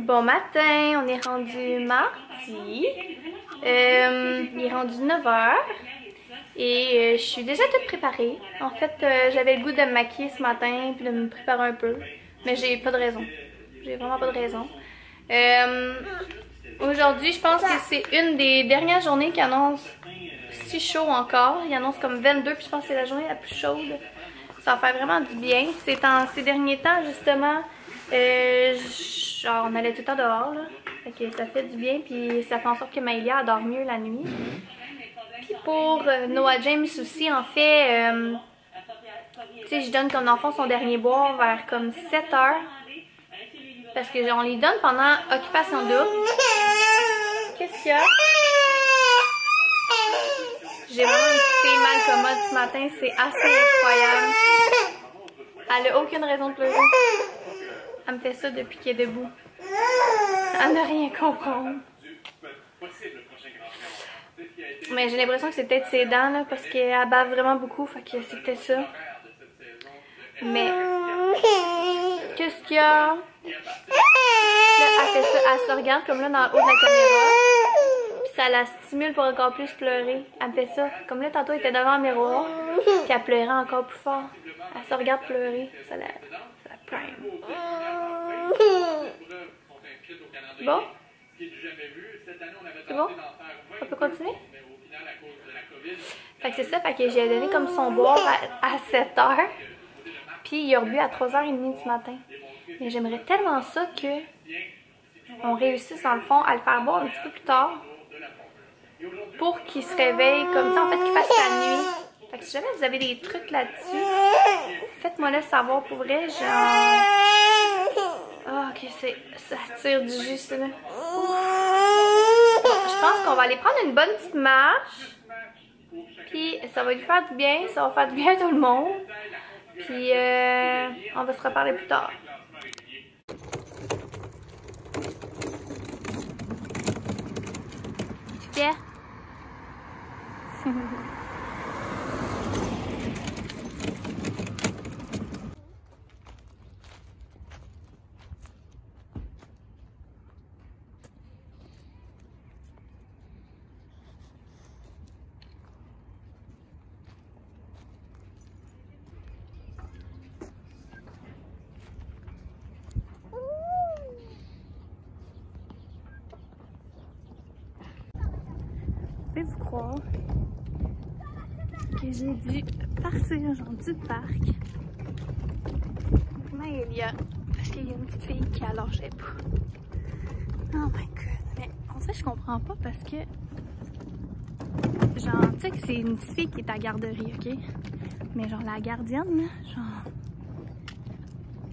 Bon matin, on est rendu mardi. Il est rendu 9h. Et je suis déjà toute préparée. En fait, j'avais le goût de me maquiller ce matin puis de me préparer un peu. Mais j'ai pas de raison. J'ai vraiment pas de raison. Aujourd'hui, je pense que c'est une des dernières journées qui annonce si chaud encore. Il annonce comme 22, puis je pense que c'est la journée la plus chaude. Ça va faire vraiment du bien. C'est en ces derniers temps, justement, genre on allait tout le temps dehors, là. Fait que ça fait du bien, puis ça fait en sorte que Maëlia dort mieux la nuit. Puis pour Noah James aussi, en fait, tu sais, je donne comme l'enfant son dernier boire vers comme 7h. Parce que on les donne pendant occupation double. Qu'est-ce qu'il y a? J'ai vraiment une petite fille mal commode ce matin, c'est assez incroyable. Elle a aucune raison de pleurer. Elle me fait ça depuis qu'elle est debout. Elle n'a rien comprendre. Mais j'ai l'impression que c'est peut-être ses dents là, parce qu'elle bave vraiment beaucoup, fait que c'est peut-être ça. Mais qu'est-ce qu'il y a? Là, elle fait ça, elle se regarde comme là dans le haut de la caméra. Puis ça la stimule pour encore plus pleurer. Elle me fait ça. Comme là, tantôt, elle était devant le miroir. Puis elle pleurait encore plus fort. Elle se regarde pleurer. Ça la prime. Bon? C'est bon? On peut continuer? Fait que c'est ça. Fait que j'ai donné comme son boire à 7h. Puis il a rebu à 3h30 ce matin. Mais j'aimerais tellement ça que on réussisse dans le fond à le faire boire un petit peu plus tard. Pour qu'il se réveille comme ça, en fait qu'il fasse la nuit. Fait que si jamais vous avez des trucs là-dessus, faites-moi le savoir pour vrai, genre... Oh, ok, ça tire du jus, ça là. Bon, je pense qu'on va aller prendre une bonne petite marche. Puis ça va lui faire du bien, ça va faire du bien à tout le monde. Puis on va se reparler plus tard. Yeah. Pouvez-vous croire que j'ai dû partir genre du parc avec Maëlia parce qu'il y a une petite fille qui allongeait pas. Oh my god, mais on dirait que je comprends pas parce que genre tu sais que c'est une petite fille qui est à la garderie, ok? Mais genre la gardienne là, genre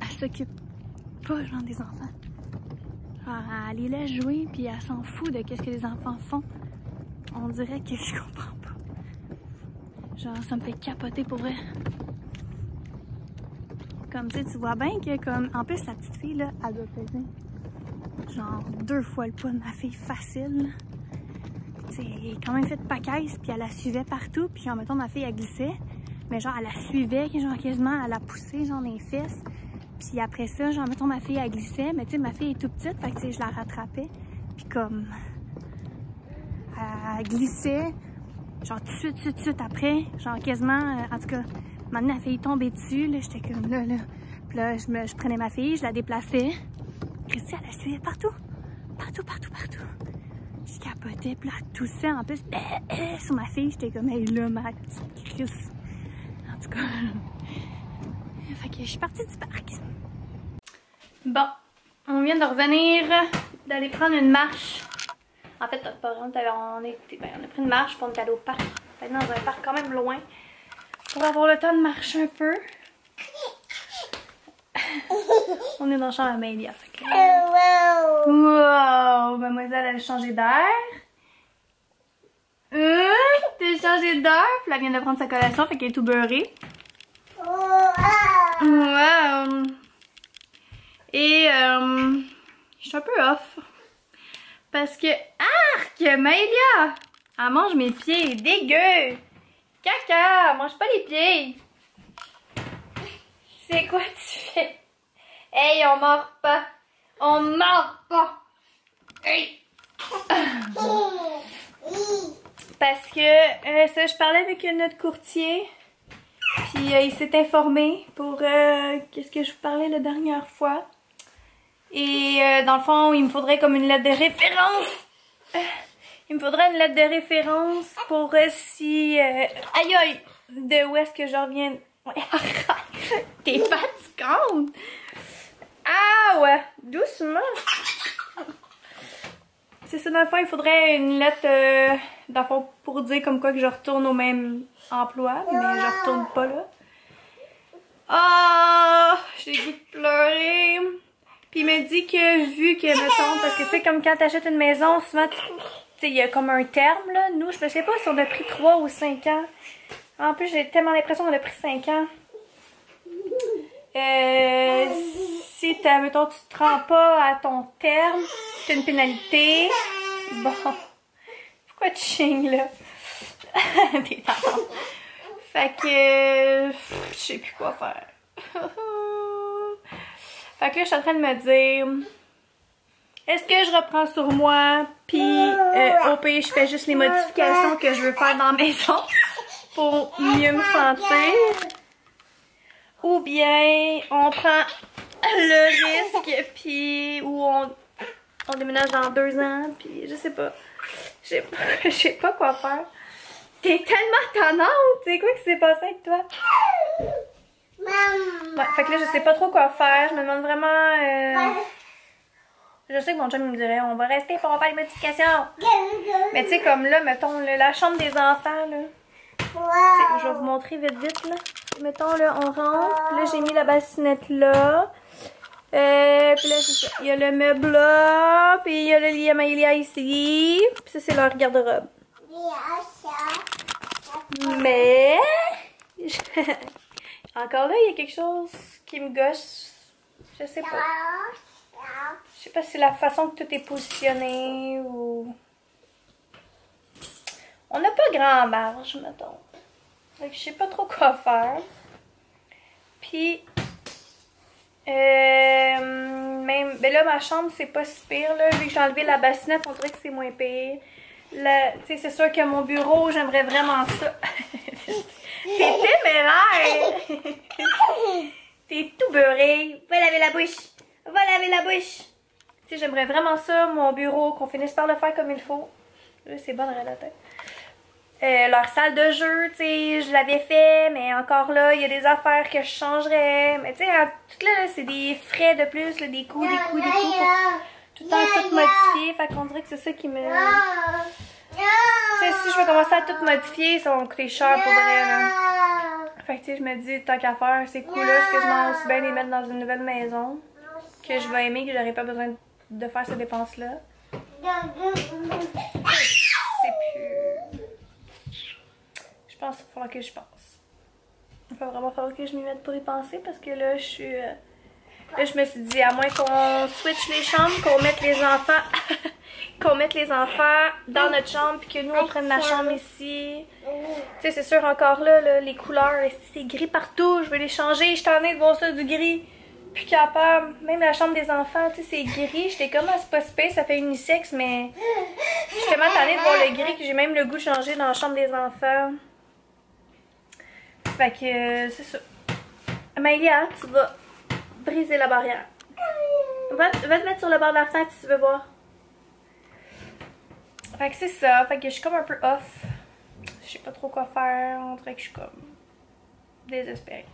elle s'occupe pas genre des enfants. Genre elle les laisse jouer puis elle s'en fout de qu'est-ce que les enfants font. On dirait que je comprends pas. Genre, ça me fait capoter pour vrai. Comme tu sais, tu vois bien que comme... En plus, la petite fille, là, elle doit peser genre 2 fois le poids de ma fille facile. Tu sais, elle est quand même faite pacaisse, puis elle la suivait partout. Puis en mettant ma fille, elle glissait. Mais genre, elle la suivait, genre quasiment, elle la poussait, genre, dans les fesses. Puis après ça, genre, mettons, ma fille, elle glissait. Mais tu sais, ma fille est tout petite, fait que tu sais, je la rattrapais. Puis comme... Elle glissait, genre tout de suite après, genre quasiment, en tout cas, maintenant la fille tombait dessus, là, j'étais comme là. Puis là, je prenais ma fille, je la déplaçais. Christy, elle la suivait partout. Partout. Je capotais, puis là, elle toussait en plus, sur ma fille, j'étais comme, hey là, ma petite Chris. En tout cas, fait que je suis partie du parc. Bon, on vient de revenir, d'aller prendre une marche. En fait, pas vraiment, on a pris une marche pour on est allé au parc. On est allé dans un parc quand même loin pour avoir le temps de marcher un peu. On est dans le champ à Maëlia. Wow! Mademoiselle, elle a changé d'air. T'as changé d'air. Puis elle vient de prendre sa collation, fait qu'elle est tout beurrée. Wow! Et je suis un peu off. Parce que, arc, Maëlia, elle mange mes pieds, dégueu. Caca, mange pas les pieds. C'est quoi tu fais? Hey, on mord pas. On meurt pas! Hey. Parce que ça, je parlais avec notre courtier, puis il s'est informé pour qu'est-ce que je vous parlais la dernière fois. Et dans le fond, il me faudrait comme une lettre de référence. Il me faudrait une lettre de référence pour si... aïe aïe! De où est-ce que je reviens? T'es fatigante! Ah ouais! Doucement! C'est ça, dans le fond, il faudrait une lettre dans le fond, pour dire comme quoi que je retourne au même emploi, mais je retourne pas là. Ah! J'ai le goût de pleurer! Puis il me dit que vu que, mettons, parce que tu sais, comme quand t'achètes une maison, souvent, tu sais, il y a comme un terme, là. Nous, je me sais pas si on a pris 3 ou 5 ans. En plus, j'ai tellement l'impression qu'on a pris 5 ans. Si, mettons, tu te rends pas à ton terme, t'as une pénalité. Bon. Pourquoi tu chignes, là? T'es tard. Fait que... je sais plus quoi faire. Fait que là, je suis en train de me dire... est-ce que je reprends sur moi, puis au pire, je fais juste les modifications que je veux faire dans la maison pour mieux me sentir? Ou bien on prend le risque, puis ou on déménage dans 2 ans, puis je sais pas. Je sais pas quoi faire. T'es tellement tannante! C'est quoi qui s'est passé avec toi? Ouais, fait que là, je sais pas trop quoi faire. Je me demande vraiment... je sais que mon chum me dirait, on va rester pour faire les modifications. Mais tu sais, comme là, mettons, là, la chambre des enfants, là. Je vais vous montrer vite, vite, là. Mettons, là, on rentre. Là, j'ai mis la bassinette là. Puis là, c'est ça. Il y a le meuble là. Puis il y a le lit à Maëlia ici. Puis ça, c'est leur garde-robe. Mais... encore là, il y a quelque chose qui me gosse. Je sais pas. Je sais pas si c'est la façon que tout est positionné ou... on n'a pas grand marge, mettons. Fait que je sais pas trop quoi faire. Puis... même... ben là, ma chambre, c'est pas si pire, là. Vu que j'ai enlevé la bassinette, on dirait que c'est moins pire. Tu sais, c'est sûr que mon bureau, j'aimerais vraiment ça. T'es téméraire! T'es tout beurré. Va laver la bouche. Va laver la bouche. Tu sais, j'aimerais vraiment ça, mon bureau, qu'on finisse par le faire comme il faut. Là, c'est bon dans la tête. Leur salle de jeu, tu sais, je l'avais fait, mais encore là, il y a des affaires que je changerais. Mais tu sais, tout là, c'est des frais de plus, là, des coûts, pour tout le temps tout modifier. Fait qu'on dirait que c'est ça qui me... tu sais, si je veux commencer à tout modifier, ça va me coûter cher pour vrai, là. Fait que tu sais, je me dis, tant qu'à faire, ces coûts-là, je quasiment aussi bien les mettre dans une nouvelle maison que je vais aimer, que j'aurais pas besoin de faire ces dépenses-là. C'est plus... je pense qu'il va falloir que je pense. Il va vraiment falloir que je m'y mette pour y penser parce que là, je suis... là, je me suis dit, à moins qu'on switch les chambres, qu'on mette les enfants... qu'on mette les enfants dans notre chambre puis que nous, on prenne la chambre ici. Tu sais, c'est sûr, encore là, les couleurs, c'est gris partout. Je vais les changer. Je t'en ai de voir ça du gris. Plus capable. Même la chambre des enfants, tu sais, c'est gris. J'étais comme, c'est pas space, ça fait unisexe, mais... je suis tellement tannée de voir le gris que j'ai même le goût de changer dans la chambre des enfants. Fait que, c'est ça. Maëlia, tu vas briser la barrière. Va te mettre sur le bord de la fenêtre si tu veux voir. Fait que c'est ça. Fait que je suis comme un peu off. Je sais pas trop quoi faire. On dirait que je suis comme désespérée.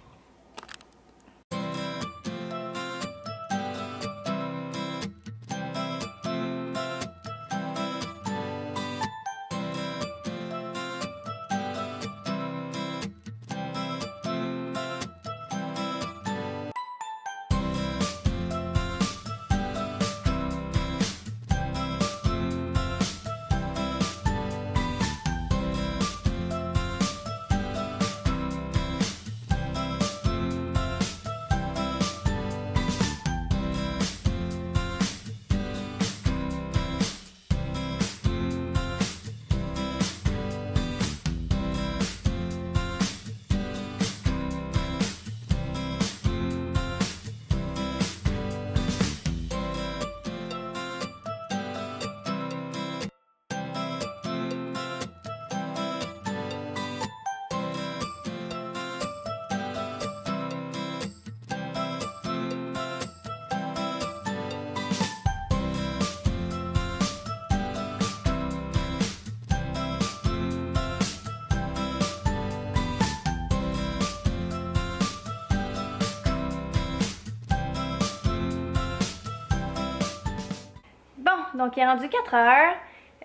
donc il est rendu 4 heures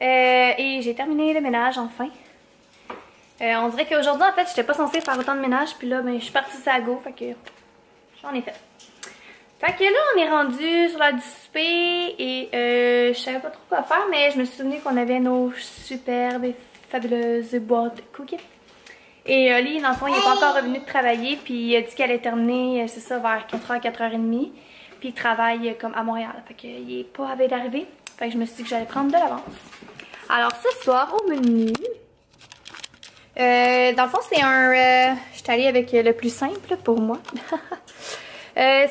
et j'ai terminé le ménage enfin. On dirait qu'aujourd'hui, en fait, j'étais pas censée faire autant de ménage, puis là, ben, je suis partie sur la go, fait que j'en ai fait. Fait que là, on est rendu sur la du souper et je savais pas trop quoi faire, mais je me suis souvenu qu'on avait nos superbes et fabuleuses boîtes de cookies. Et lui, dans le fond, il est pas encore revenu de travailler, puis il a dit qu'elle allait terminer, c'est ça, vers 4h, 4h30. Puis il travaille comme à Montréal, fait qu'il est pas à veille d'arriver. Fait que je me suis dit que j'allais prendre de l'avance. Alors ce soir, au menu, dans le fond, c'est un... je suis allée avec le plus simple pour moi. En fait,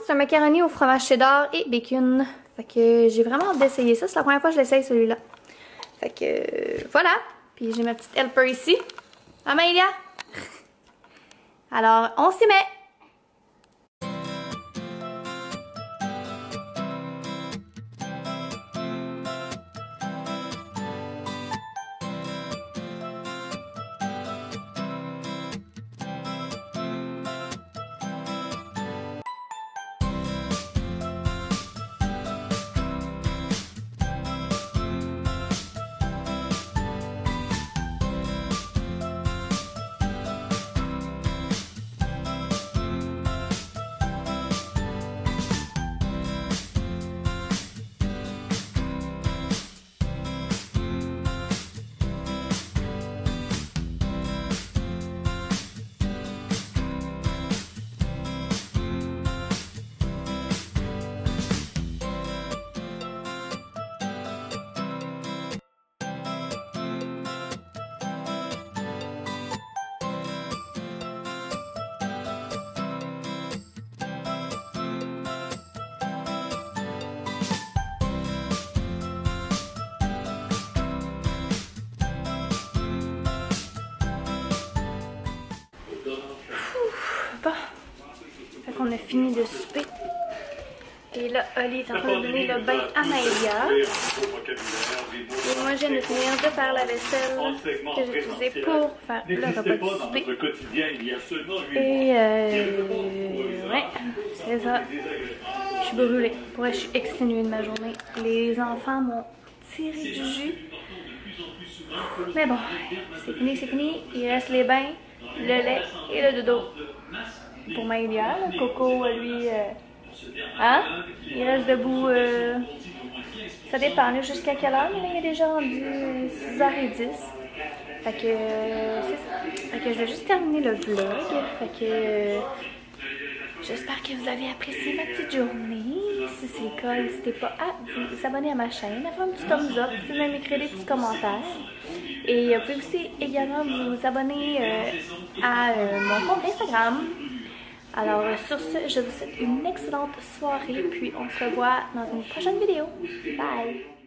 c'est un macaroni au fromage cheddar et bacon. Fait que j'ai vraiment hâte d'essayer ça. C'est la première fois que je l'essaye celui-là. Fait que voilà. Puis j'ai ma petite helper ici. Amélia. Alors, on s'y met. Bon, fait qu'on a fini de souper. Et là, Oli est en train de donner le bain à Maëlia. Et moi, je viens de finir de faire la vaisselle que j'ai utilisée pour faire le repas du souper. Et ouais, c'est ça. Je suis brûlée. Pour vrai, je suis exténuée de ma journée. Les enfants m'ont tiré du jus. Mais bon, c'est fini, c'est fini. Il reste les bains, le lait et le dodo. Pour Maëlia, Coco, lui, hein? Il reste debout, ça dépend, jusqu'à quelle heure, mais là, il est déjà rendu 6h10. Fait que, c'est ça. Fait que je vais juste terminer le vlog. Fait que, j'espère que vous avez apprécié ma petite journée. Si c'est le cas, n'hésitez pas à vous abonner à ma chaîne, à faire un petit thumbs up, vous pouvez même écrire des petits commentaires. Et vous pouvez aussi également vous abonner à mon compte Instagram. Alors sur ce, je vous souhaite une excellente soirée, puis on se revoit dans une prochaine vidéo. Bye!